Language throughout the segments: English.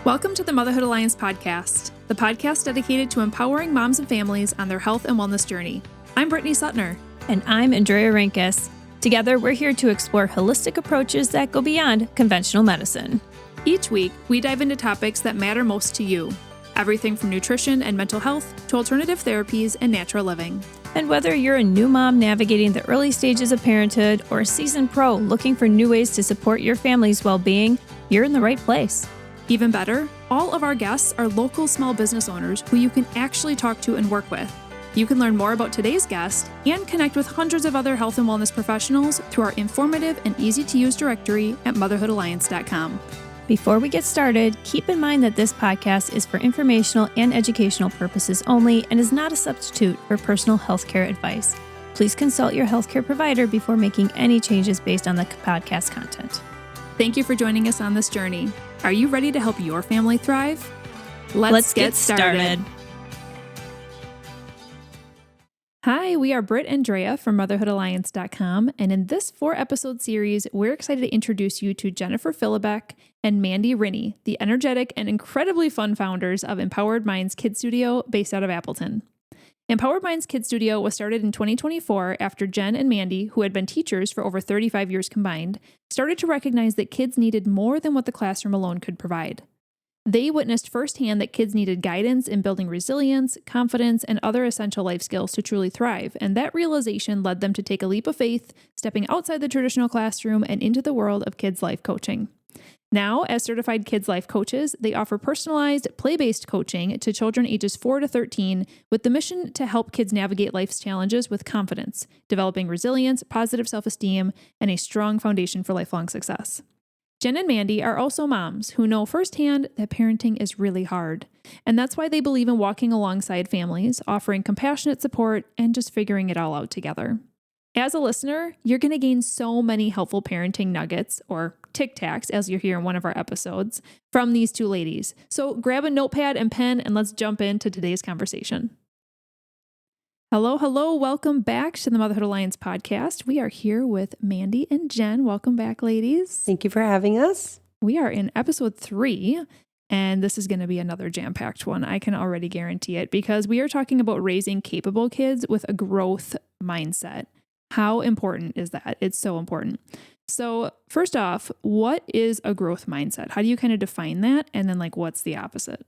Welcome to the Motherhood Alliance podcast, the podcast dedicated to empowering moms and families on their health and wellness journey. I'm Brittany Suttner. And I'm Andrea Rinkus. Together, we're here to explore holistic approaches that go beyond conventional medicine. Each week, we dive into topics that matter most to you. Everything from nutrition and mental health to alternative therapies and natural living. And whether you're a new mom navigating the early stages of parenthood or a seasoned pro looking for new ways to support your family's well-being, you're in the right place. Even better, all of our guests are local small business owners who you can actually talk to and work with. You can learn more about today's guest and connect with hundreds of other health and wellness professionals through our informative and easy-to-use directory at motherhoodalliance.com. Before we get started, keep in mind that this podcast is for informational and educational purposes only and is not a substitute for personal healthcare advice. Please consult your healthcare provider before making any changes based on the podcast content. Thank you for joining us on this journey. Are you ready to help your family thrive? Let's get started. Hi, we are Britt and Drea from motherhoodalliance.com, and in this 4-episode series, we're excited to introduce you to Jennifer Philibeck and Mandy Rinne, the energetic and incredibly fun founders of Empowered Minds Kids Studio based out of Appleton. Empowered Minds Kids Studio was started in 2024 after Jen and Mandy, who had been teachers for over 35 years combined, started to recognize that kids needed more than what the classroom alone could provide. They witnessed firsthand that kids needed guidance in building resilience, confidence, and other essential life skills to truly thrive, and that realization led them to take a leap of faith, stepping outside the traditional classroom and into the world of kids' life coaching. Now, as certified kids' life coaches, they offer personalized, play-based coaching to children ages 4 to 13 with the mission to help kids navigate life's challenges with confidence, developing resilience, positive self-esteem, and a strong foundation for lifelong success. Jen and Mandy are also moms who know firsthand that parenting is really hard, and that's why they believe in walking alongside families, offering compassionate support, and just figuring it all out together. As a listener, you're going to gain so many helpful parenting nuggets, or Tic Tacs, as you hear in one of our episodes, from these two ladies. So grab a notepad and pen, and let's jump into today's conversation. Hello. Welcome back to the Motherhood Alliance podcast. We are here with Mandy and Jen. Welcome back, ladies. Thank you for having us. We are in episode 3, and this is going to be another jam-packed one. I can already guarantee it, because we are talking about raising capable kids with a growth mindset. How important is that? It's so important. So first off, what is a growth mindset? How do you kind of define that? And then what's the opposite?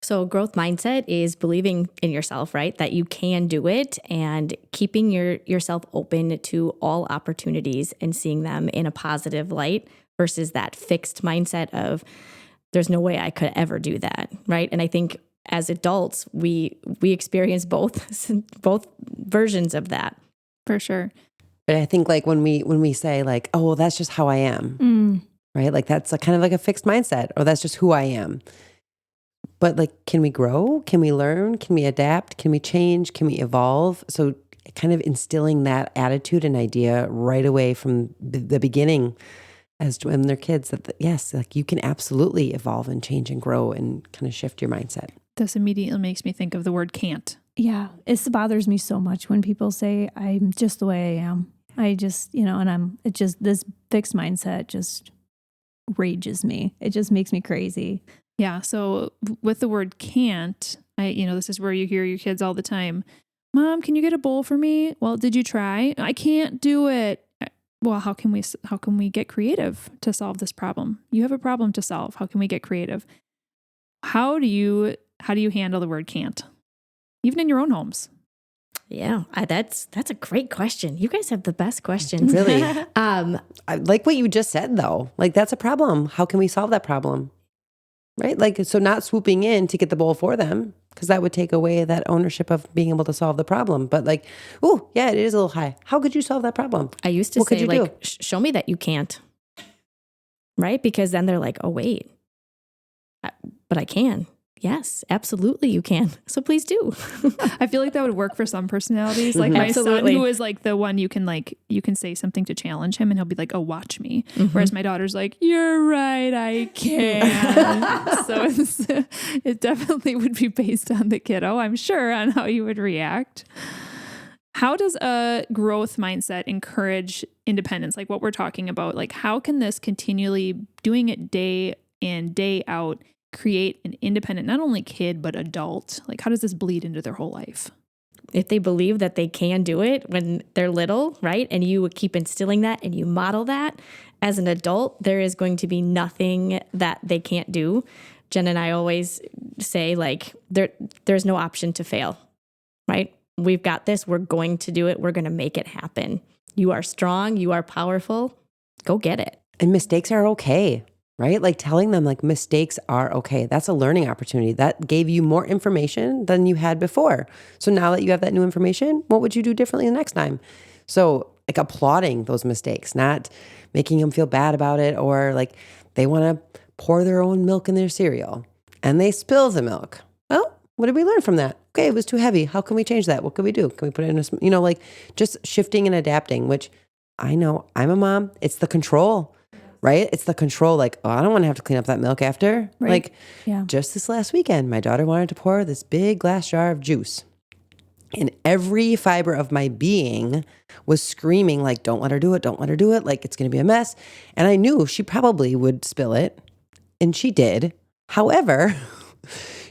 So growth mindset is believing in yourself, right? That you can do it and keeping yourself open to all opportunities and seeing them in a positive light versus that fixed mindset of there's no way I could ever do that, right? And I think as adults, we experience both versions of that. For sure. But I think when we say oh, well, that's just how I am, right? That's kind of like a fixed mindset, or that's just who I am. But can we grow? Can we learn? Can we adapt? Can we change? Can we evolve? So kind of instilling that attitude and idea right away from the beginning as to when they're kids, that yes, you can absolutely evolve and change and grow and kind of shift your mindset. This immediately makes me think of the word can't. Yeah, it bothers me so much when people say, I'm just the way I am. I just, this fixed mindset just rages me. It just makes me crazy. Yeah. So with the word can't, this is where you hear your kids all the time. Mom, can you get a bowl for me? Well, did you try? I can't do it. Well, how can we get creative to solve this problem? You have a problem to solve. How can we get creative? How do you handle the word can't? Even in your own homes. Yeah, that's a great question. You guys have the best questions. Really. I like what you just said, though. That's a problem. How can we solve that problem? Right? So not swooping in to get the bowl for them, because that would take away that ownership of being able to solve the problem. But oh, yeah, it is a little high. How could you solve that problem? I used to say, show me that you can't. Right? Because then they're like, oh, wait, but I can. Yes, absolutely you can. So please do. I feel like that would work for some personalities. My Absolutely. son, who is the one you can say something to challenge him and he'll be like, oh, watch me. Mm-hmm. Whereas my daughter's like, you're right, I can. So it definitely would be based on the kiddo, I'm sure, on how you would react. How does a growth mindset encourage independence? Like what we're talking about, how can this continually doing it day in, day out, create an independent, not only kid, but adult? Like, how does this bleed into their whole life? If they believe that they can do it when they're little, right? And you keep instilling that and you model that as an adult, there is going to be nothing that they can't do. Jen and I always say, like, there's no option to fail, right? We've got this. We're going to do it. We're going to make it happen. You are strong. You are powerful. Go get it. And mistakes are okay, right? Like telling them like mistakes are okay. That's a learning opportunity. That gave you more information than you had before. So now that you have that new information, what would you do differently the next time? So like applauding those mistakes, not making them feel bad about it, or like they want to pour their own milk in their cereal and they spill the milk. Well, what did we learn from that? Okay, it was too heavy. How can we change that? What can we do? Can we put it in a, like just shifting and adapting, which I know I'm a mom. It's the control, right? It's the control. Like, oh, I don't want to have to clean up that milk after. Right. Like Yeah. just this last weekend, my daughter wanted to pour this big glass jar of juice. And every fiber of my being was screaming like, don't let her do it. Don't let her do it. Like, it's going to be a mess. And I knew she probably would spill it. And she did. However,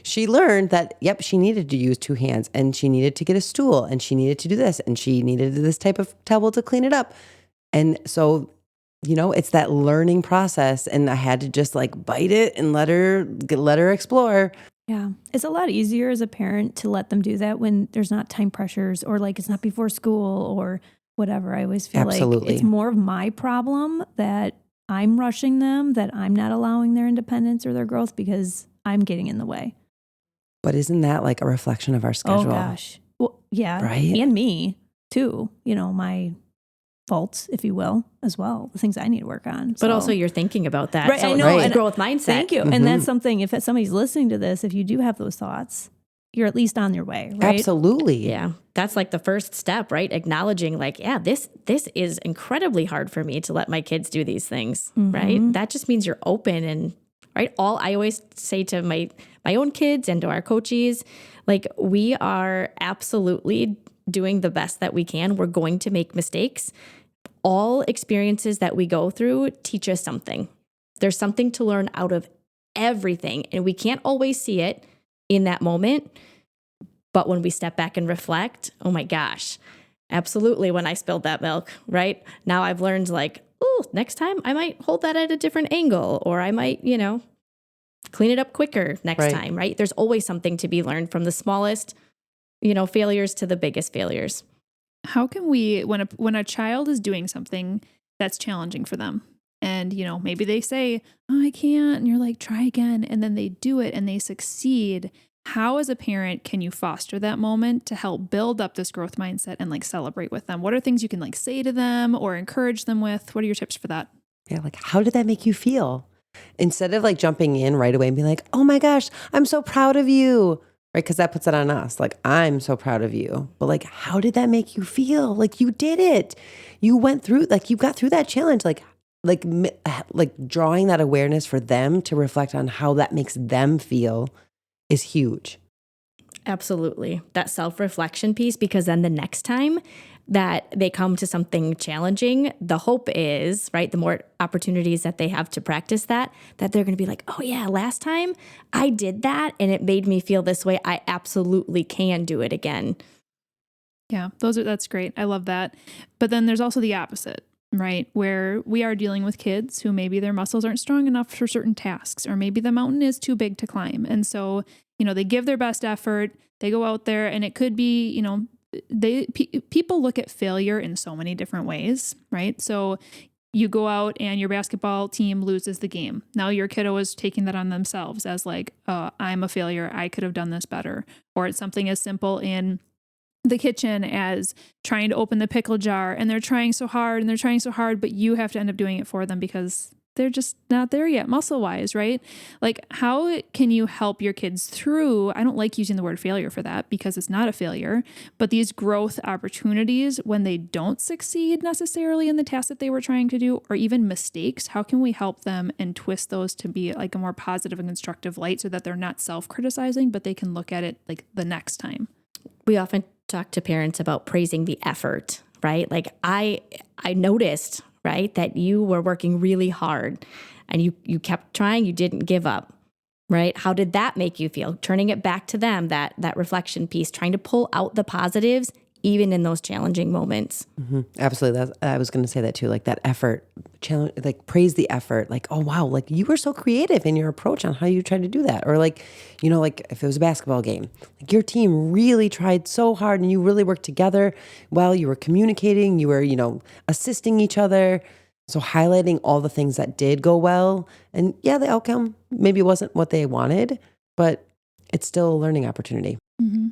she learned that, yep, she needed to use two hands and she needed to get a stool and she needed to do this and she needed this type of towel to clean it up. And so, it's that learning process. And I had to just like bite it and let her explore. Yeah. It's a lot easier as a parent to let them do that when there's not time pressures or like it's not before school or whatever. I always feel Absolutely. like it's more of my problem that I'm rushing them, that I'm not allowing their independence or their growth because I'm getting in the way. But isn't that like a reflection of our schedule? Oh gosh. Well, yeah. Right? And me too. My faults, if you will, as well. The things I need to work on. But also you're thinking about that. Right, So I know, it's and growth mindset. Thank you. And that's something, if somebody's listening to this, if you do have those thoughts, you're at least on your way, right? Absolutely. Yeah. That's like the first step, right? Acknowledging like, yeah, this is incredibly hard for me to let my kids do these things, right? That just means you're open and right. I always say to my own kids and to our coaches, like we are absolutely doing the best that we can. We're going to make mistakes. All experiences that we go through teach us something. There's something to learn out of everything. And we can't always see it in that moment. But when we step back and reflect, oh my gosh, absolutely. When I spilled that milk, right? Now I've learned like, oh, next time I might hold that at a different angle, or I might, clean it up quicker next time, right? There's always something to be learned from the smallest, failures to the biggest failures. How can we, when a child is doing something that's challenging for them, and, maybe they say, oh, I can't, and you're like, try again, and then they do it and they succeed. How, as a parent, can you foster that moment to help build up this growth mindset and like celebrate with them? What are things you can like say to them or encourage them with? What are your tips for that? Yeah. Like, how did that make you feel? Instead of like jumping in right away and being like, oh my gosh, I'm so proud of you. Right? Because that puts it on us. Like, I'm so proud of you. But like, how did that make you feel? Like, you did it. You went through, like, you got through that challenge. Like drawing that awareness for them to reflect on how that makes them feel is huge. Absolutely. That self-reflection piece, because then the next time that they come to something challenging, the hope is, right, the more opportunities that they have to practice that they're going to be like, oh yeah, last time I did that and it made me feel this way. I absolutely can do it again. Yeah, that's great. I love that. But then there's also the opposite, right? Where we are dealing with kids who maybe their muscles aren't strong enough for certain tasks, or maybe the mountain is too big to climb. And so, they give their best effort, they go out there, and it could be, people look at failure in so many different ways, right? So you go out and your basketball team loses the game. Now your kiddo is taking that on themselves as like, I'm a failure. I could have done this better. Or it's something as simple in the kitchen as trying to open the pickle jar, and they're trying so hard, but you have to end up doing it for them because they're just not there yet muscle wise, right? Like, how can you help your kids through, I don't like using the word failure for that because it's not a failure, but these growth opportunities when they don't succeed necessarily in the task that they were trying to do, or even mistakes? How can we help them and twist those to be like a more positive and constructive light so that they're not self-criticizing, but they can look at it like the next time? We often talk to parents about praising the effort, right? Like I noticed, right, that you were working really hard and you kept trying, you didn't give up, right? How did that make you feel? Turning it back to them, that reflection piece, trying to pull out the positives, even in those challenging moments. Mm-hmm. Absolutely. I was going to say that too, like that effort, challenge, like praise the effort. Like, oh, wow, like you were so creative in your approach on how you tried to do that. Or like, like if it was a basketball game, like your team really tried so hard and you really worked together while you were communicating, you were, assisting each other. So highlighting all the things that did go well. And yeah, the outcome maybe wasn't what they wanted, but it's still a learning opportunity. Mm-hmm.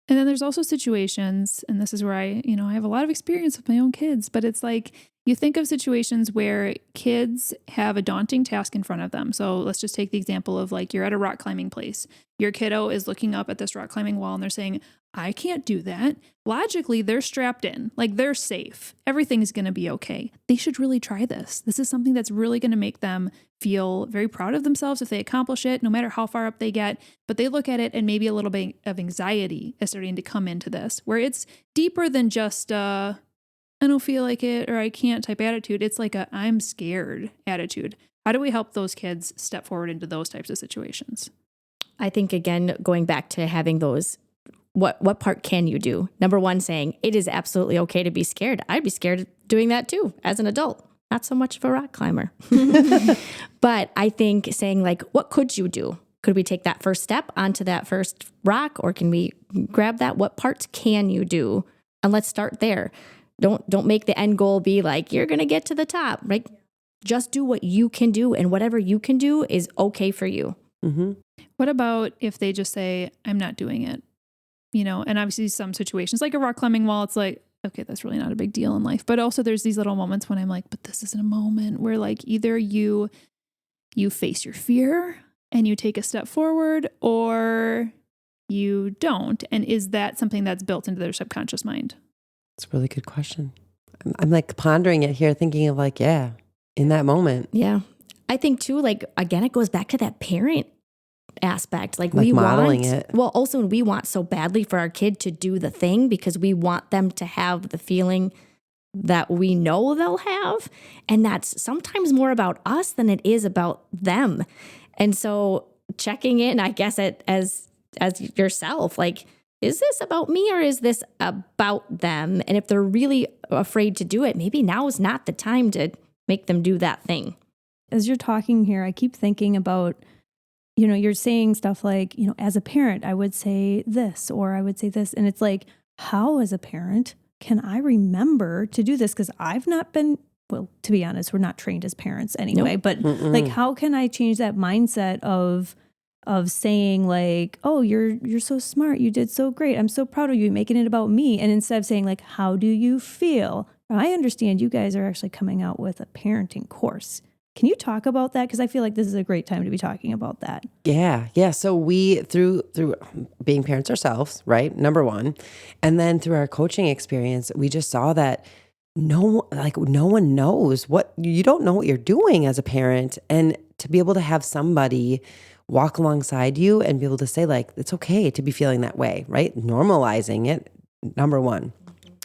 And then there's also situations, and this is where I have a lot of experience with my own kids, but it's like you think of situations where kids have a daunting task in front of them. So let's just take the example of like you're at a rock climbing place. Your kiddo is looking up at this rock climbing wall and they're saying, I can't do that. Logically, they're strapped in, like they're safe. Everything's going to be okay. They should really try this. This is something that's really going to make them feel very proud of themselves if they accomplish it, no matter how far up they get. But they look at it and maybe a little bit of anxiety is starting to come into this, where it's deeper than just I don't feel like it or I can't type attitude. It's like a I'm scared attitude. How do we help those kids step forward into those types of situations? I think, again, going back to having those, what part can you do? Number one, saying it is absolutely okay to be scared. I'd be scared of doing that too as an adult. Not so much of a rock climber. But I think saying like, what could you do? Could we take that first step onto that first rock, or can we grab that? What parts can you do? And let's start there. Don't make the end goal be like, you're going to get to the top, right? Just do what you can do, and whatever you can do is okay for you. Mm-hmm. What about if they just say, I'm not doing it? And obviously some situations like a rock climbing wall, it's like, okay, that's really not a big deal in life. But also there's these little moments when I'm like, but this isn't a moment where like either you face your fear and you take a step forward, or you don't. And is that something that's built into their subconscious mind? It's a really good question. I'm like pondering it here, thinking of like, yeah, in that moment. Yeah. I think too, like, again, it goes back to that parent aspect. Like we modeling want, it. Well, also we want so badly for our kid to do the thing because we want them to have the feeling that we know they'll have. And that's sometimes more about us than it is about them. And so checking in, I guess, as yourself, like, is this about me or is this about them? And if they're really afraid to do it, maybe now is not the time to make them do that thing. As you're talking here, I keep thinking about, you're saying stuff like, as a parent, I would say this, or I would say this. And it's like, how as a parent can I remember to do this? Because I've not been, well, to be honest, we're not trained as parents anyway. Nope. But like, how can I change that mindset of saying like, oh, you're so smart. You did so great. I'm so proud of you, making it about me. And instead of saying like, how do you feel? I understand you guys are actually coming out with a parenting course. Can you talk about that? Because I feel like this is a great time to be talking about that. Yeah. So we, through being parents ourselves, right? Number one. And then through our coaching experience, we just saw that no one knows you don't know what you're doing as a parent. And to be able to have somebody walk alongside you and be able to say like, it's okay to be feeling that way, right? Normalizing it, number one.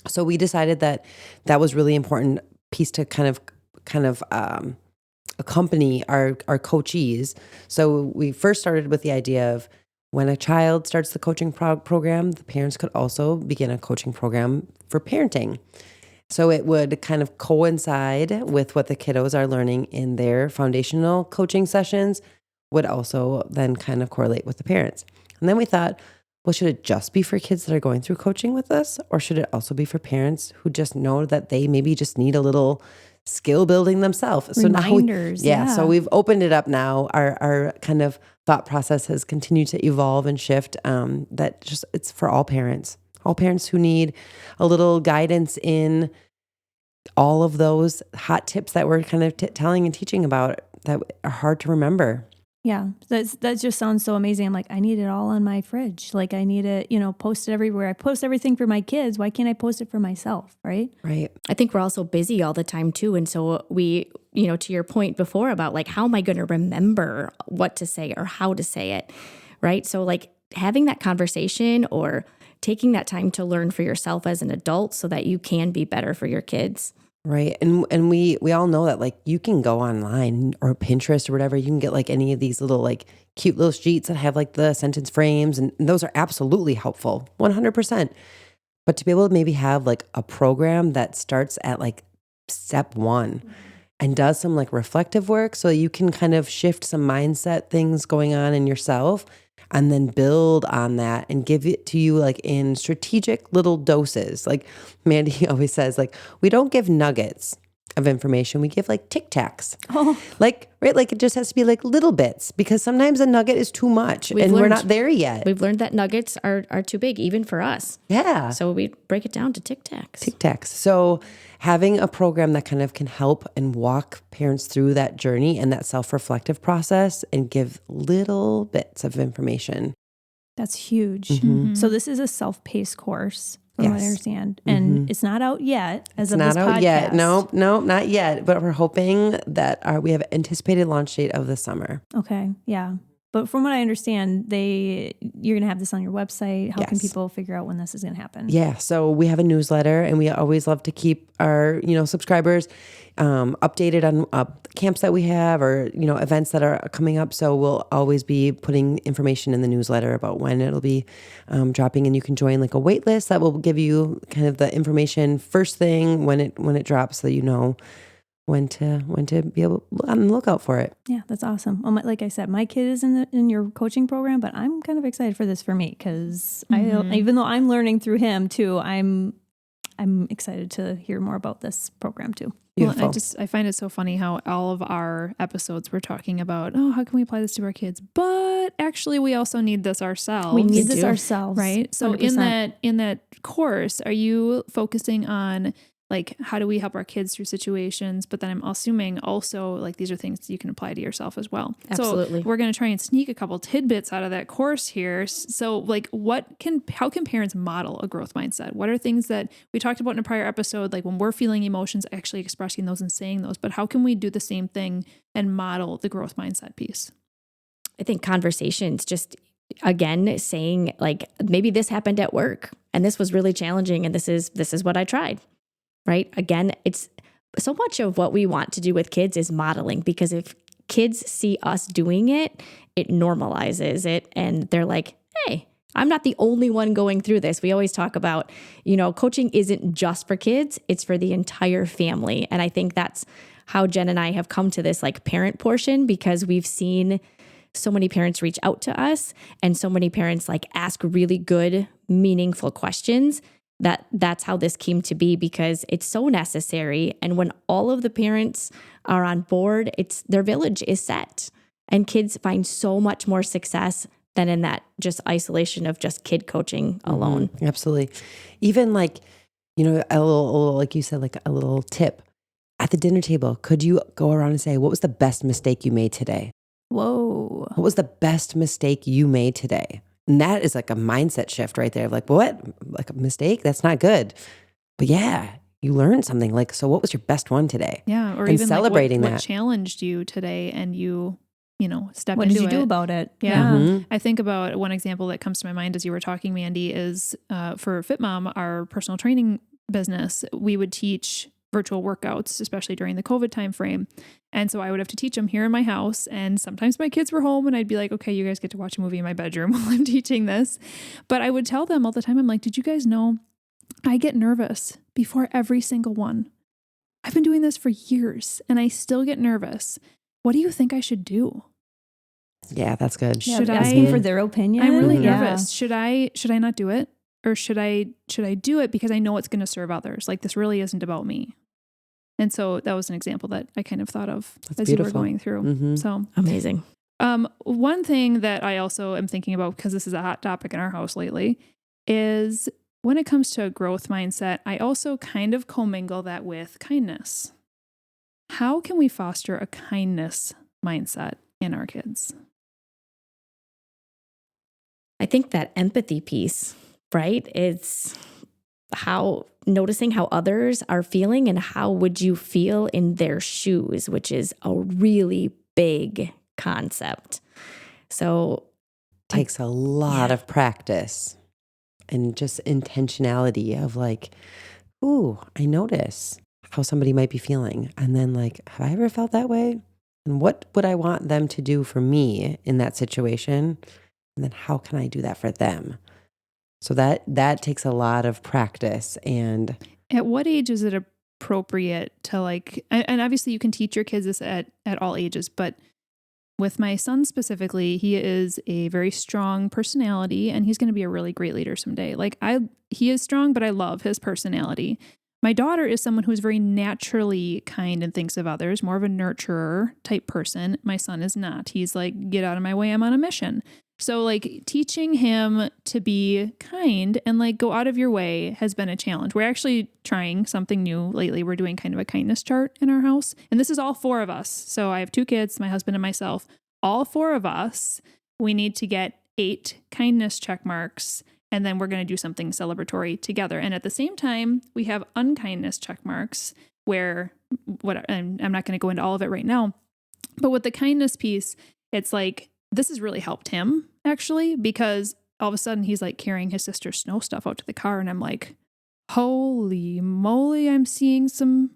So we decided that was really important piece to kind of accompany our coachees. So we first started with the idea of when a child starts the coaching program, the parents could also begin a coaching program for parenting. So it would kind of coincide with what the kiddos are learning in their foundational coaching sessions, would also then kind of correlate with the parents. And then we thought, well, should it just be for kids that are going through coaching with us? Or should it also be for parents who just know that they maybe just need a little skill building themselves? Reminders. So now so we've opened it up now. Our kind of thought process has continued to evolve and shift. That just, it's for all parents who need a little guidance in all of those hot tips that we're kind of telling and teaching about that are hard to remember. Yeah, that just sounds so amazing. I'm like, I need it all on my fridge. Like I need it, posted everywhere. I post everything for my kids. Why can't I post it for myself? Right. I think we're also busy all the time too. And so we, to your point before about like, how am I going to remember what to say or how to say it? Right. So like having that conversation or taking that time to learn for yourself as an adult so that you can be better for your kids. Right. And we all know that like you can go online or Pinterest or whatever, you can get like any of these little like cute little sheets that have like the sentence frames, and those are absolutely helpful, 100%. But to be able to maybe have like a program that starts at like step one and does some like reflective work so you can kind of shift some mindset things going on in yourself and then build on that and give it to you like in strategic little doses. Like Mandy always says, like, we don't give nuggets of information. We give like Tic Tacs. Oh. Like, right? Like it just has to be like little bits because sometimes a nugget is too much we're not there yet. We've learned that nuggets are too big, even for us. Yeah. So we break it down to Tic Tacs. Tic Tacs. So having a program that kind of can help and walk parents through that journey and that self-reflective process and give little bits of information. That's huge. Mm-hmm. So this is a self-paced course, from what I Yes. understand. And it's not out yet as of Not this out podcast. yet. No, not yet. But we're hoping that we have anticipated launch date of the summer. Okay. Yeah. But from what I understand, you're going to have this on your website. How can Yes. people figure out when this is going to happen? Yeah. So we have a newsletter, and we always love to keep our, subscribers updated on camps that we have or, events that are coming up. So we'll always be putting information in the newsletter about when it'll be dropping, and you can join like a wait list that will give you kind of the information first thing when it drops, so you know when to be able on the lookout for it. Yeah, that's awesome. Well, like I said, my kid is in your coaching program, but I'm kind of excited for this for me because even though I'm learning through him too, I'm excited to hear more about this program too. Beautiful. Well, I find it so funny how all of our episodes we're talking about, how can we apply this to our kids? But actually, we also need this ourselves. We need this ourselves, right? So 100%. in that course, are you focusing on like how do we help our kids through situations? But then I'm assuming also like these are things you can apply to yourself as well. Absolutely. So we're going to try and sneak a couple tidbits out of that course here. So like how can parents model a growth mindset? What are things that we talked about in a prior episode, like when we're feeling emotions, actually expressing those and saying those, but how can we do the same thing and model the growth mindset piece? I think conversations, just again, saying like, maybe this happened at work and this was really challenging and this is what I tried. Right? Again, it's so much of what we want to do with kids is modeling, because if kids see us doing it, it normalizes it. And they're like, hey, I'm not the only one going through this. We always talk about, coaching isn't just for kids, it's for the entire family. And I think that's how Jen and I have come to this like parent portion, because we've seen so many parents reach out to us and so many parents like ask really good, meaningful questions. That's how this came to be, because it's so necessary. And when all of the parents are on board, their village is set, and kids find so much more success than in that just isolation of just kid coaching alone. Mm-hmm. Absolutely. Even like, a little, like you said, like a little tip at the dinner table. Could you go around and say, what was the best mistake you made today? Whoa. What was the best mistake you made today? And that is like a mindset shift right there. Like, what? Like a mistake? That's not good. But yeah, you learned something. Like, so what was your best one today? Yeah. Or and even celebrating like what that. challenged you today and you stepped What into did you it. do about it? Yeah. Mm-hmm. I think about one example that comes to my mind as you were talking, Mandy, is for FitMom, our personal training business, we would teach virtual workouts, especially during the COVID timeframe. And so I would have to teach them here in my house. And sometimes my kids were home and I'd be like, okay, you guys get to watch a movie in my bedroom while I'm teaching this. But I would tell them all the time, I'm like, did you guys know I get nervous before every single one? I've been doing this for years and I still get nervous. What do you think I should do? Yeah, that's good. Yeah, Should asking I- for their opinion? I'm really Yeah. nervous. Should I not do it? Or should I do it because I know it's going to serve others? Like this really isn't about me. And so that was an example that I kind of thought of That's as you were beautiful. going through. Mm-hmm. So Amazing. one thing that I also am thinking about, because this is a hot topic in our house lately, is when it comes to a growth mindset, I also kind of commingle that with kindness. How can we foster a kindness mindset in our kids? I think that empathy piece, right? It's noticing how others are feeling and how would you feel in their shoes, which is a really big concept. So Takes a lot of practice and just intentionality of like, ooh, I notice. how somebody might be feeling. And then like, have I ever felt that way? And what would I want them to do for me in that situation? And then how can I do that for them? So that takes a lot of practice. And at what age is it appropriate to like, and obviously you can teach your kids this at all ages, but with my son specifically, he is a very strong personality and he's going to be a really great leader someday. Like he is strong, but I love his personality. My daughter is someone who's very naturally kind and thinks of others, more of a nurturer type person. My son is not. He's like, get out of my way, I'm on a mission. So like teaching him to be kind and like go out of your way has been a challenge. We're actually trying something new lately. We're doing kind of a kindness chart in our house. And this is all 4 of us. So I have 2 kids, my husband and myself. All 4 of us, we need to get 8 kindness check marks. And then we're going to do something celebratory together. And at the same time, we have unkindness check marks where and I'm not going to go into all of it right now. But with the kindness piece, it's like, this has really helped him actually, because all of a sudden he's like carrying his sister's snow stuff out to the car. And I'm like, holy moly, I'm seeing some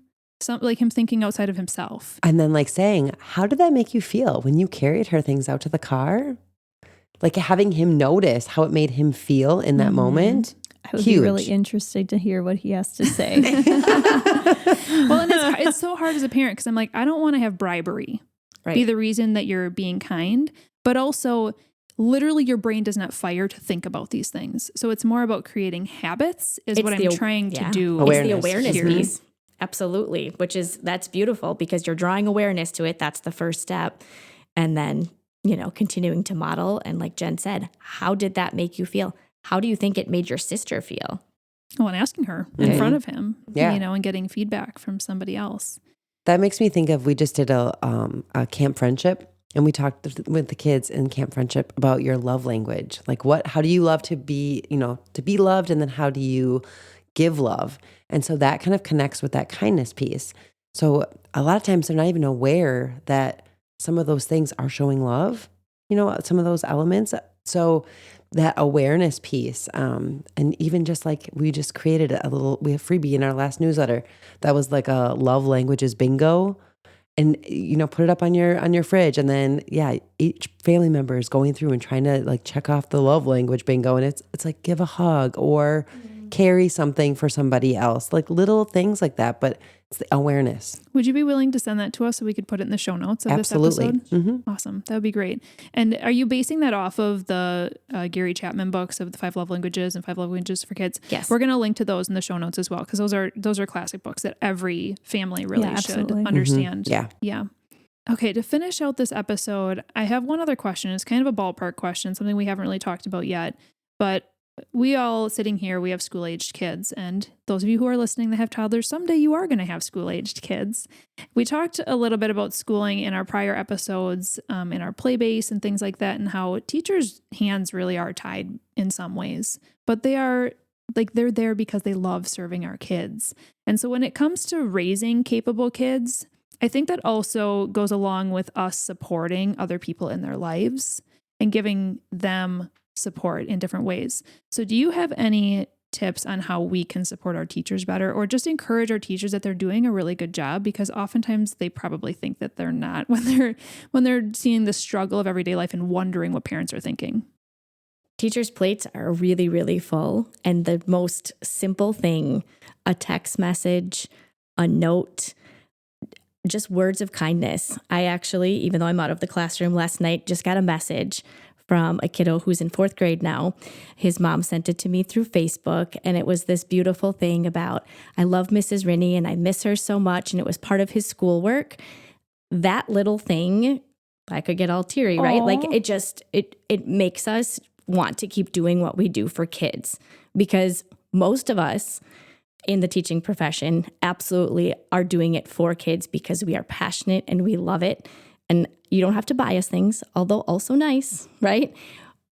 like him thinking outside of himself. then like saying, how did that make you feel when you carried her things out to the car? Like having him notice how it made him feel in that moment. I would be really interested to hear what he has to say. Well, and it's so hard as a parent because I'm like, I don't want to have bribery be the reason that you're being kind, but also literally your brain does not fire to think about these things. So it's more about creating habits is what I'm trying to do. It's the awareness piece. Absolutely. That's beautiful because you're drawing awareness to it. That's the first step. And then, continuing to model. And like Jen said, how did that make you feel? How do you think it made your sister feel? Oh, and asking her in front of him, and getting feedback from somebody else. That makes me think of, we just did a camp friendship, and we talked with the kids in camp friendship about your love language. Like how do you love to be, to be loved? And then how do you give love? And so that kind of connects with that kindness piece. So a lot of times they're not even aware that some of those things are showing love, some of those elements. So that awareness piece, and even just like we just created we have freebie in our last newsletter that was like a love languages bingo, and put it up on your fridge, and then each family member is going through and trying to like check off the love language bingo, and it's like give a hug or carry something for somebody else, like little things like that, but it's the awareness. Would you be willing to send that to us so we could put it in the show notes of this episode? Mm-hmm. Awesome. That would be great. And are you basing that off of the Gary Chapman books of the 5 love languages and 5 love languages for kids? Yes. We're going to link to those in the show notes as well, because those are classic books that every family really should understand. Mm-hmm. Yeah. Okay, to finish out this episode, I have one other question. It's kind of a ballpark question, something we haven't really talked about yet, but we all sitting here, we have school-aged kids, and those of you who are listening that have toddlers, someday you are going to have school-aged kids. We talked a little bit about schooling in our prior episodes, in our play base and things like that, and how teachers' hands really are tied in some ways, but they're there because they love serving our kids. And so when it comes to raising capable kids, I think that also goes along with us supporting other people in their lives and giving them support in different ways. So do you have any tips on how we can support our teachers better, or just encourage our teachers that they're doing a really good job? Because oftentimes they probably think that they're not when they're seeing the struggle of everyday life and wondering what parents are thinking. Teachers' plates are really, really full. And the most simple thing, a text message, a note, just words of kindness. I actually, even though I'm out of the classroom last night, just got a message from a kiddo who's in 4th grade now. His mom sent it to me through Facebook, and it was this beautiful thing about, I love Mrs. Rinne and I miss her so much, and it was part of his schoolwork. That little thing, I could get all teary, right? Like it makes us want to keep doing what we do for kids, because most of us in the teaching profession absolutely are doing it for kids because we are passionate and we love it. And you don't have to buy us things, although also nice, right?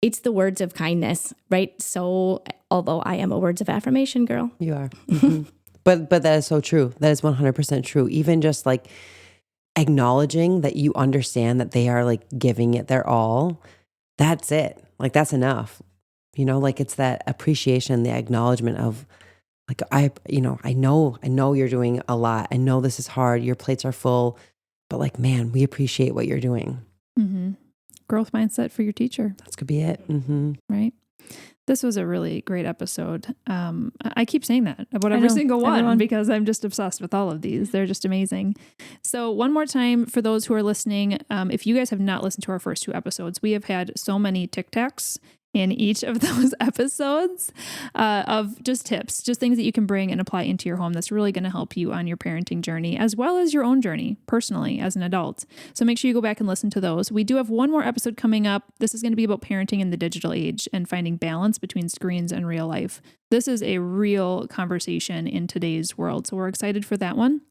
It's the words of kindness, right? So although I am a words of affirmation girl. You are. Mm-hmm. But that is so true. That is 100% true. Even just like acknowledging that you understand that they are like giving it their all, that's it. Like that's enough. Like it's that appreciation, the acknowledgement of Like I know you're doing a lot. I know this is hard. Your plates are full, but like, man, we appreciate what you're doing. Mm-hmm. Growth mindset for your teacher. That's could be it. Mm-hmm. Right. This was a really great episode. I keep saying that about every single one because I'm just obsessed with all of these. They're just amazing. So one more time for those who are listening, if you guys have not listened to our first 2 episodes, we have had so many Tic Tacs in each of those episodes of just tips, just things that you can bring and apply into your home that's really going to help you on your parenting journey, as well as your own journey personally as an adult. So make sure you go back and listen to those. We do have one more episode coming up. This is going to be about parenting in the digital age and finding balance between screens and real life. This is a real conversation in today's world. So we're excited for that one.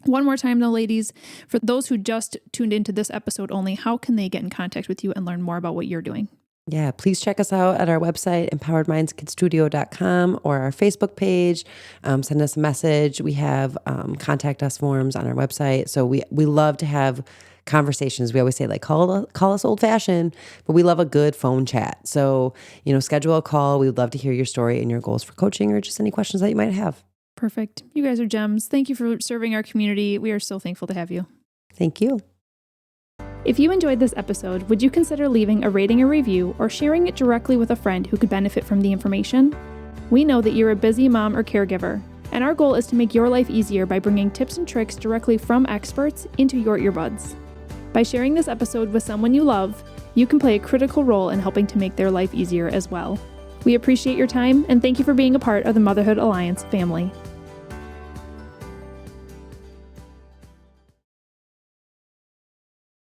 One more time though, ladies, for those who just tuned into this episode only, how can they get in contact with you and learn more about what you're doing? Yeah, please check us out at our website, empoweredmindskidstudio.com, or our Facebook page. Send us a message. We have contact us forms on our website. So we love to have conversations. We always say like, call us old fashioned, but we love a good phone chat. So, schedule a call. We would love to hear your story and your goals for coaching or just any questions that you might have. Perfect. You guys are gems. Thank you for serving our community. We are so thankful to have you. Thank you. If you enjoyed this episode, would you consider leaving a rating or review or sharing it directly with a friend who could benefit from the information? We know that you're a busy mom or caregiver, and our goal is to make your life easier by bringing tips and tricks directly from experts into your earbuds. By sharing this episode with someone you love, you can play a critical role in helping to make their life easier as well. We appreciate your time and thank you for being a part of the Motherhood Alliance family.